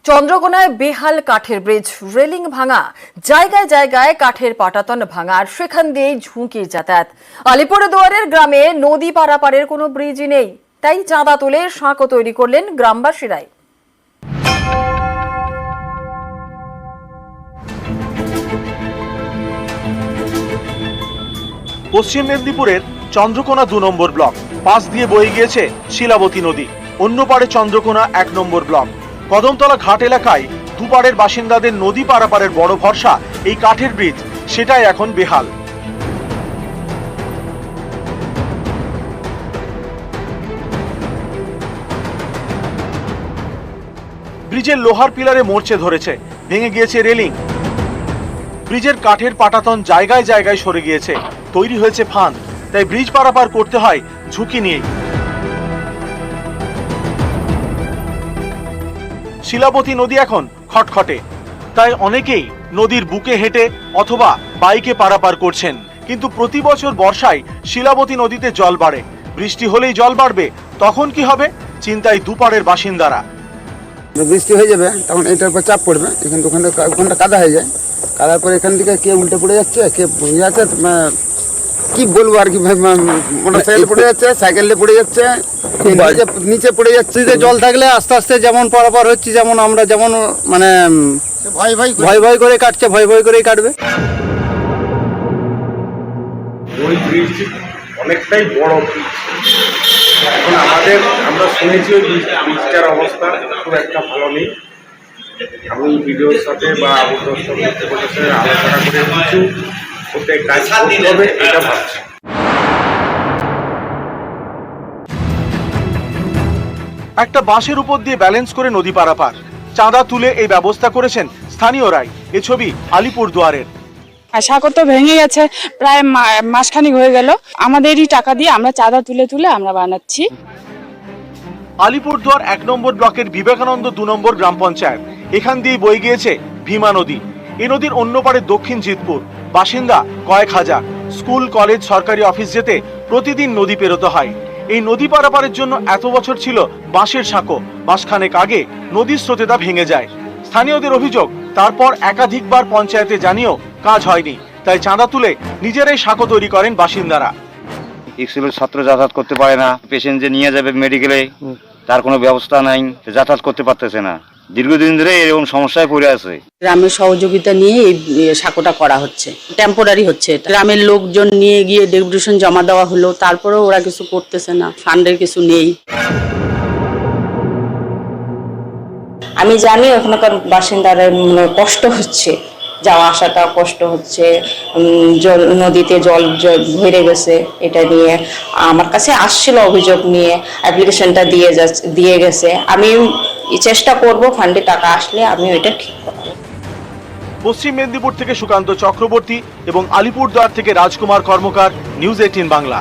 চন্দ্রকোনায় বেহাল কাঠের bridge, railing ভাঙা, জায়গায় জায়গায় কাঠের পাটাতন ভাঙা আর সেখান দিয়েই ঝুঁকির যাতায়াত। আলিপুরদুয়ারের গ্রামে নদী পারাপারের কোনো ব্রিজই নেই, তাই চাঁদা তুলে সাঁকো তৈরি করলেন গ্রামবাসীরাই। পশ্চিম মেদিনীপুরের চন্দ্রকোনা ২ নম্বর ব্লক পাশ দিয়ে বয়ে গিয়েছে শিলাবতী নদী। অন্য পারে চন্দ্রকোনা ১ নম্বর ব্লক। কদমতলা ঘাট এলাকায় দুপাড়ের বাসিন্দাদের নদী পারাপারের বড় ভরসা এই কাঠের ব্রিজ, সেটাই এখন বেহাল। ব্রিজের লোহার পিলারে মরচে ধরেছে, ভেঙে গিয়েছে রেলিং। ব্রিজের কাঠের পাটাতন জায়গায় জায়গায় সরে গিয়েছে, তৈরি হয়েছে ফাঁদ। তাই ব্রিজ পারাপার করতে হয় ঝুঁকি নিয়ে। শিলাবতী নদী এখন খটখটে, তাই অনেকেই নদীর বুকে হেঁটে অথবা বাইকে পারাপার করছেন। কিন্তু প্রতি বছর বর্ষায় শিলাবতী নদীতে জল বাড়ে, বৃষ্টি হলেই জল বাড়বে, তখন কি হবে চিন্তায় দুপাড়ের বাসিন্দারা। বৃষ্টি হয়ে যাবে তখন এটার উপর চাপ পড়বে, ওখানটা কাদা হয়ে যায়। কাদার পরে এখান থেকে কে উল্টে পড়ে যাচ্ছে, কে যাচ্ছে, কি বলবো আর কি, মোটরসাইকেল পড়ে যাচ্ছে, সাইকেলে পড়ে যাচ্ছে, নিচে পড়ে যাচ্ছে। যে জল থাকলে আস্তে আস্তে যেমন পারাপার হচ্ছে, যেমন আমরা যেমন মানে ভয় ভয় করে কাটছে, ভয় ভয় করেই কাটবে। ওই ব্রিজ অনেকটাই বড় ব্রিজ। এখন আমরা শুনেছি ওই ব্রিজটার অবস্থা খুব একটা ভালো নেই। আমি ভিডিওর সাথে বা সাথে আলোচনা করে কিছু ওতে কাজ করতে হবে এটা ভাবছি। একটা বাঁশের উপর দিয়ে ব্যালেন্স করে নদী পারাপার, চাঁদা তুলে এই ব্যবস্থা করেছেন স্থানীয়রাই। এ ছবি আলিপুরদুয়ারের। সাঁকো তো ভেঙে গেছে, প্রায় মাসখানিক হয়ে গেল। আমাদেরই টাকা দিয়ে আমরা চাঁদা তুলে তুলে আমরা বানাচ্ছি। আলিপুরদুয়ার ১ নম্বর ব্লকের বিবেকানন্দ ২ নম্বর গ্রাম পঞ্চায়েত। এখান দিয়ে বয়ে গিয়েছে ভীমা নদী। এই নদীর অন্য পারে দক্ষিণ জিতপুর, বাসিন্দা কয়েক হাজার। স্কুল, কলেজ, সরকারি অফিস যেতে প্রতিদিন নদী পেরোতে হয়। এই নদী পারাপারের জন্য এত বছর ছিল বাঁশের সাঁকো। মাসখানেক আগে নদীর স্রোতে তা ভেঙে যায়। স্থানীয়দের অভিযোগ, তারপর একাধিকবার পঞ্চায়েতে জানিয়েও কাজ হয়নি। তাই চাঁদা তুলে নিজেরাই সাঁকো তৈরি করেন বাসিন্দারা। স্কুলের ছাত্র যাতায়াত করতে পারে না, পেশেন্ট যে নিয়ে যাবে মেডিকেলে তার কোনো ব্যবস্থা নাই, যাতায়াত করতে পারতেছে না। দীর্ঘদিন ধরে এরকম সমস্যায় পড়ে আছে। গ্রামের সহযোগিতা নিয়ে এই সাঁকোটা করা হচ্ছে, টেম্পোরারি হচ্ছে। গ্রামের লোকজন নিয়ে গিয়ে ডেপুটেশন জমা দেওয়া হলো, তারপরেও ওরা কিছু করতেছে না, ফান্ডের কিছু নেই। আমি জানি ওখানকার বাসিন্দারা কষ্ট হচ্ছে, যাওয়া আসাটা কষ্ট হচ্ছে, নদীতে জল ভরে গেছে। এটা নিয়ে আমার কাছে আসছিল অভিযোগ নিয়ে, অ্যাপ্লিকেশনটা দিয়ে গেছে। আমি চেষ্টা করব ফান্ডে টাকা আসলে আমি এটা ঠিক করব। পশ্চিম মেদিনীপুর থেকে সুকান্ত চক্রবর্তী এবং আলিপুরদুয়ার থেকে রাজকুমার কর্মকার, নিউজ 18 বাংলা।